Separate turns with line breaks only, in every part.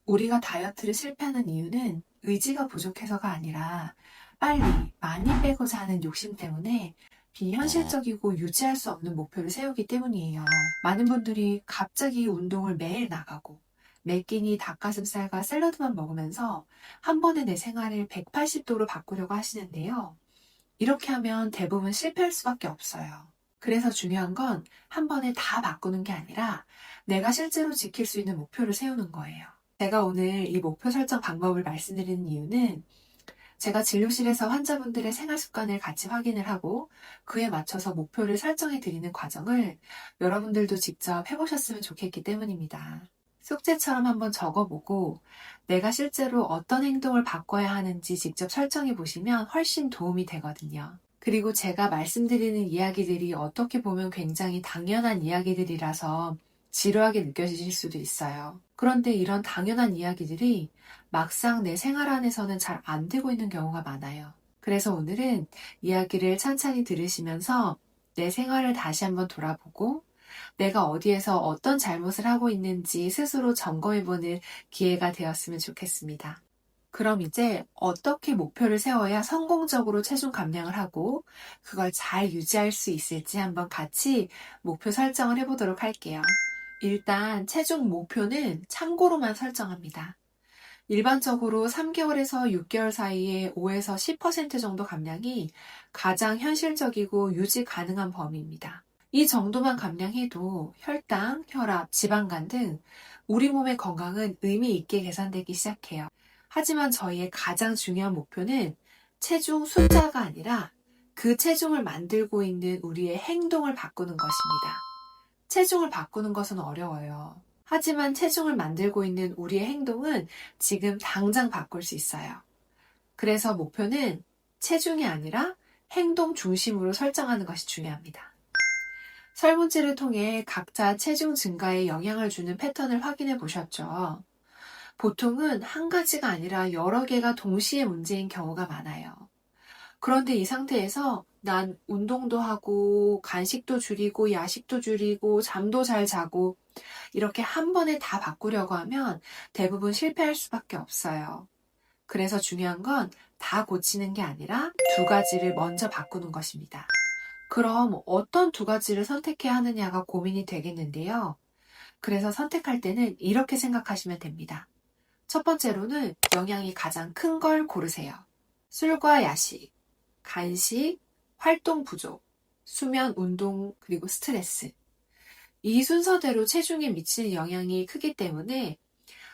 우리가 다이어트를 실패하는 이유는 의지가 부족해서가 아니라 빨리 많이 빼고자 하는 욕심 때문에 비현실적이고 유지할 수 없는 목표를 세우기 때문이에요. 많은 분들이 갑자기 운동을 매일 나가고 매 끼니 닭가슴살과 샐러드만 먹으면서 한 번에 내 생활을 180도로 바꾸려고 하시는데요. 이렇게 하면 대부분 실패할 수밖에 없어요. 그래서 중요한 건 한 번에 다 바꾸는 게 아니라 내가 실제로 지킬 수 있는 목표를 세우는 거예요. 제가 오늘 이 목표 설정 방법을 말씀드리는 이유는 제가 진료실에서 환자분들의 생활 습관을 같이 확인을 하고 그에 맞춰서 목표를 설정해 드리는 과정을 여러분들도 직접 해보셨으면 좋겠기 때문입니다. 숙제처럼 한번 적어보고 내가 실제로 어떤 행동을 바꿔야 하는지 직접 설정해 보시면 훨씬 도움이 되거든요. 그리고 제가 말씀드리는 이야기들이 어떻게 보면 굉장히 당연한 이야기들이라서 지루하게 느껴지실 수도 있어요. 그런데 이런 당연한 이야기들이 막상 내 생활 안에서는 잘 안 되고 있는 경우가 많아요. 그래서 오늘은 이야기를 천천히 들으시면서 내 생활을 다시 한번 돌아보고 내가 어디에서 어떤 잘못을 하고 있는지 스스로 점검해보는 기회가 되었으면 좋겠습니다. 그럼 이제 어떻게 목표를 세워야 성공적으로 체중 감량을 하고 그걸 잘 유지할 수 있을지 한번 같이 목표 설정을 해보도록 할게요. 일단 체중 목표는 참고로만 설정합니다. 일반적으로 3개월에서 6개월 사이에 5에서 10% 정도 감량이 가장 현실적이고 유지 가능한 범위입니다. 이 정도만 감량해도 혈당, 혈압, 지방간 등 우리 몸의 건강은 의미 있게 개선되기 시작해요. 하지만 저희의 가장 중요한 목표는 체중 숫자가 아니라 그 체중을 만들고 있는 우리의 행동을 바꾸는 것입니다. 체중을 바꾸는 것은 어려워요. 하지만 체중을 만들고 있는 우리의 행동은 지금 당장 바꿀 수 있어요. 그래서 목표는 체중이 아니라 행동 중심으로 설정하는 것이 중요합니다. 설문지를 통해 각자 체중 증가에 영향을 주는 패턴을 확인해 보셨죠? 보통은 한 가지가 아니라 여러 개가 동시에 문제인 경우가 많아요. 그런데 이 상태에서 난 운동도 하고 간식도 줄이고 야식도 줄이고 잠도 잘 자고 이렇게 한 번에 다 바꾸려고 하면 대부분 실패할 수밖에 없어요. 그래서 중요한 건 다 고치는 게 아니라 두 가지를 먼저 바꾸는 것입니다. 그럼 어떤 두 가지를 선택해야 하느냐가 고민이 되겠는데요. 그래서 선택할 때는 이렇게 생각하시면 됩니다. 첫 번째로는 영양이 가장 큰 걸 고르세요. 술과 야식, 간식, 활동 부족, 수면, 운동, 그리고 스트레스. 이 순서대로 체중에 미치는 영향이 크기 때문에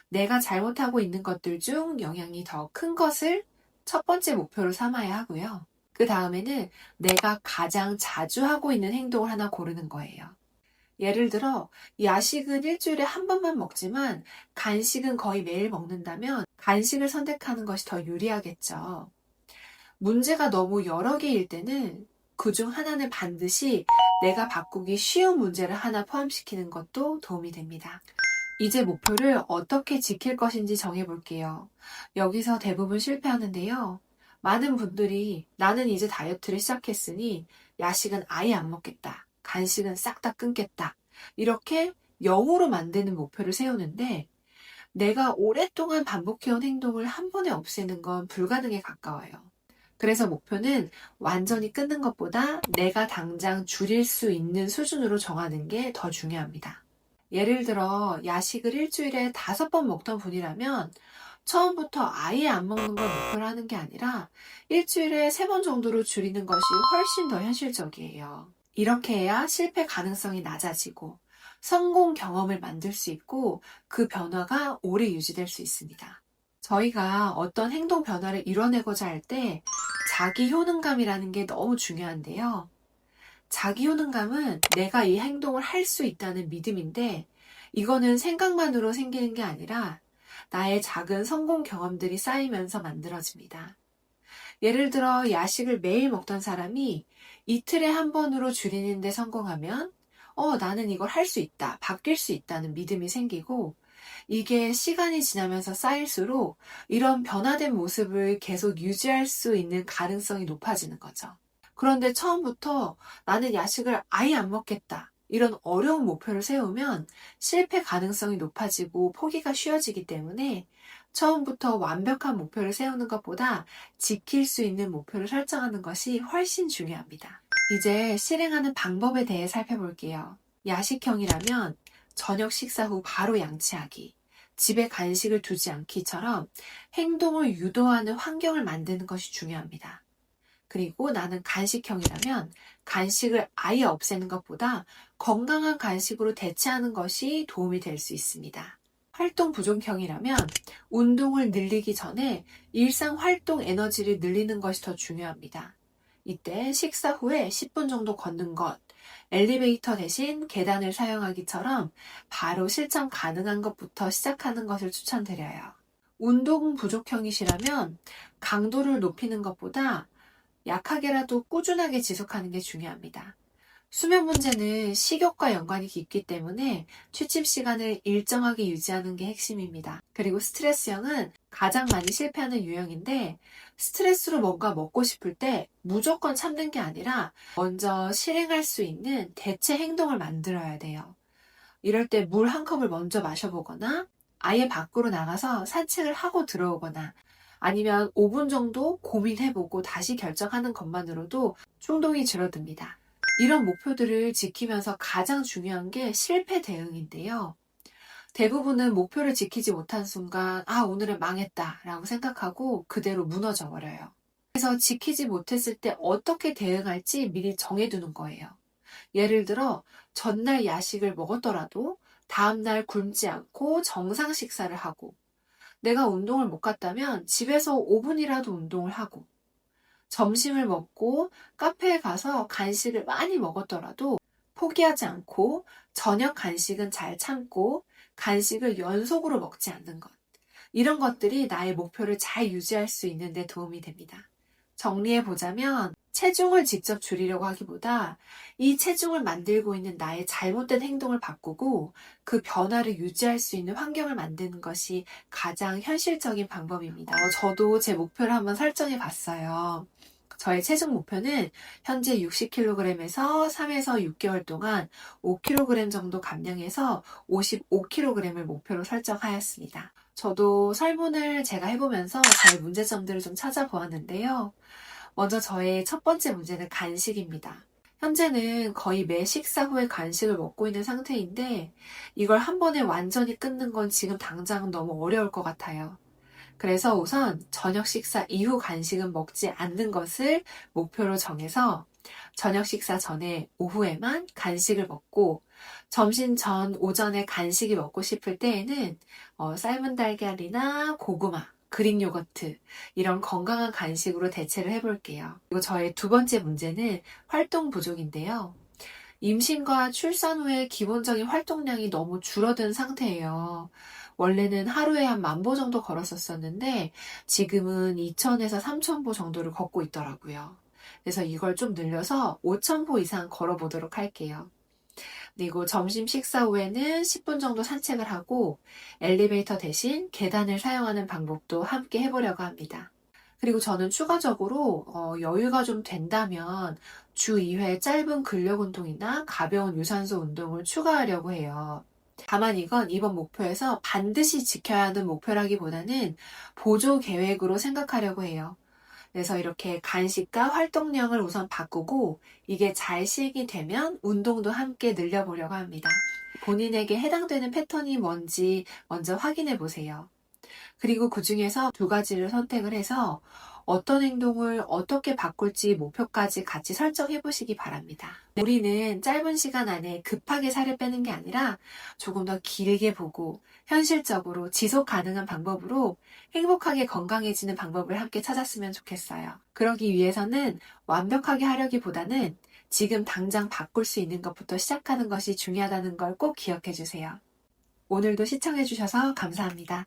내가 잘못하고 있는 것들 중 영향이 더 큰 것을 첫 번째 목표로 삼아야 하고요. 그 다음에는 내가 가장 자주 하고 있는 행동을 하나 고르는 거예요. 예를 들어 야식은 일주일에 한 번만 먹지만 간식은 거의 매일 먹는다면 간식을 선택하는 것이 더 유리하겠죠. 문제가 너무 여러 개일 때는 그중 하나는 반드시 내가 바꾸기 쉬운 문제를 하나 포함시키는 것도 도움이 됩니다. 이제 목표를 어떻게 지킬 것인지 정해볼게요. 여기서 대부분 실패하는데요. 많은 분들이 나는 이제 다이어트를 시작했으니 야식은 아예 안 먹겠다. 간식은 싹 다 끊겠다. 이렇게 0으로 만드는 목표를 세우는데 내가 오랫동안 반복해온 행동을 한 번에 없애는 건 불가능에 가까워요. 그래서 목표는 완전히 끊는 것보다 내가 당장 줄일 수 있는 수준으로 정하는 게 더 중요합니다. 예를 들어 야식을 일주일에 5번 먹던 분이라면 처음부터 아예 안 먹는 걸 목표로 하는 게 아니라 일주일에 3번 정도로 줄이는 것이 훨씬 더 현실적이에요. 이렇게 해야 실패 가능성이 낮아지고 성공 경험을 만들 수 있고 그 변화가 오래 유지될 수 있습니다. 저희가 어떤 행동 변화를 이뤄내고자 할 때 자기 효능감이라는 게 너무 중요한데요. 자기 효능감은 내가 이 행동을 할 수 있다는 믿음인데 이거는 생각만으로 생기는 게 아니라 나의 작은 성공 경험들이 쌓이면서 만들어집니다. 예를 들어 야식을 매일 먹던 사람이 이틀에 한 번으로 줄이는 데 성공하면 나는 이걸 할 수 있다, 바뀔 수 있다는 믿음이 생기고 이게 시간이 지나면서 쌓일수록 이런 변화된 모습을 계속 유지할 수 있는 가능성이 높아지는 거죠. 그런데 처음부터 나는 야식을 아예 안 먹겠다. 이런 어려운 목표를 세우면 실패 가능성이 높아지고 포기가 쉬워지기 때문에 처음부터 완벽한 목표를 세우는 것보다 지킬 수 있는 목표를 설정하는 것이 훨씬 중요합니다. 이제 실행하는 방법에 대해 살펴볼게요. 야식형이라면 저녁 식사 후 바로 양치하기, 집에 간식을 두지 않기처럼 행동을 유도하는 환경을 만드는 것이 중요합니다. 그리고 나는 간식형이라면 간식을 아예 없애는 것보다 건강한 간식으로 대체하는 것이 도움이 될 수 있습니다. 활동 부족형이라면 운동을 늘리기 전에 일상 활동 에너지를 늘리는 것이 더 중요합니다. 이때 식사 후에 10분 정도 걷는 것, 엘리베이터 대신 계단을 사용하기처럼 바로 실천 가능한 것부터 시작하는 것을 추천드려요. 운동 부족형이시라면 강도를 높이는 것보다 약하게라도 꾸준하게 지속하는 게 중요합니다. 수면 문제는 식욕과 연관이 깊기 때문에 취침 시간을 일정하게 유지하는 게 핵심입니다. 그리고 스트레스형은 가장 많이 실패하는 유형인데 스트레스로 뭔가 먹고 싶을 때 무조건 참는 게 아니라 먼저 실행할 수 있는 대체 행동을 만들어야 돼요. 이럴 때 물 한 컵을 먼저 마셔보거나 아예 밖으로 나가서 산책을 하고 들어오거나 아니면 5분 정도 고민해보고 다시 결정하는 것만으로도 충동이 줄어듭니다. 이런 목표들을 지키면서 가장 중요한 게 실패 대응인데요. 대부분은 목표를 지키지 못한 순간, 오늘은 망했다 라고 생각하고 그대로 무너져 버려요. 그래서 지키지 못했을 때 어떻게 대응할지 미리 정해두는 거예요. 예를 들어, 전날 야식을 먹었더라도 다음날 굶지 않고 정상 식사를 하고, 내가 운동을 못 갔다면 집에서 5분이라도 운동을 하고, 점심을 먹고 카페에 가서 간식을 많이 먹었더라도 포기하지 않고 저녁 간식은 잘 참고 간식을 연속으로 먹지 않는 것. 이런 것들이 나의 목표를 잘 유지할 수 있는 데 도움이 됩니다. 정리해보자면 체중을 직접 줄이려고 하기보다 이 체중을 만들고 있는 나의 잘못된 행동을 바꾸고 그 변화를 유지할 수 있는 환경을 만드는 것이 가장 현실적인 방법입니다. 저도 제 목표를 한번 설정해 봤어요. 저의 체중 목표는 현재 60kg에서 3에서 6개월 동안 5kg 정도 감량해서 55kg을 목표로 설정하였습니다. 저도 설문을 제가 해보면서 저의 문제점들을 좀 찾아보았는데요. 먼저 저의 첫 번째 문제는 간식입니다. 현재는 거의 매 식사 후에 간식을 먹고 있는 상태인데 이걸 한 번에 완전히 끊는 건 지금 당장은 너무 어려울 것 같아요. 그래서 우선 저녁 식사 이후 간식은 먹지 않는 것을 목표로 정해서 저녁 식사 전에 오후에만 간식을 먹고 점심 전 오전에 간식이 먹고 싶을 때에는 삶은 달걀이나 고구마, 그릭 요거트 이런 건강한 간식으로 대체를 해볼게요. 그리고 저의 두 번째 문제는 활동 부족인데요. 임신과 출산 후에 기본적인 활동량이 너무 줄어든 상태예요. 원래는 하루에 한 10,000보 정도 걸었었는데 지금은 2,000에서 3,000보 정도를 걷고 있더라고요. 그래서 이걸 좀 늘려서 5,000보 이상 걸어보도록 할게요. 그리고 점심 식사 후에는 10분 정도 산책을 하고 엘리베이터 대신 계단을 사용하는 방법도 함께 해보려고 합니다. 그리고 저는 추가적으로 여유가 좀 된다면 주 2회 짧은 근력 운동이나 가벼운 유산소 운동을 추가하려고 해요. 다만 이건 이번 목표에서 반드시 지켜야 하는 목표라기보다는 보조 계획으로 생각하려고 해요. 그래서 이렇게 간식과 활동량을 우선 바꾸고 이게 잘 시행이 되면 운동도 함께 늘려보려고 합니다. 본인에게 해당되는 패턴이 뭔지 먼저 확인해 보세요. 그리고 그 중에서 두 가지를 선택을 해서 어떤 행동을 어떻게 바꿀지 목표까지 같이 설정해 보시기 바랍니다. 우리는 짧은 시간 안에 급하게 살을 빼는 게 아니라 조금 더 길게 보고 현실적으로 지속 가능한 방법으로 행복하게 건강해지는 방법을 함께 찾았으면 좋겠어요. 그러기 위해서는 완벽하게 하려기보다는 지금 당장 바꿀 수 있는 것부터 시작하는 것이 중요하다는 걸 꼭 기억해 주세요. 오늘도 시청해 주셔서 감사합니다.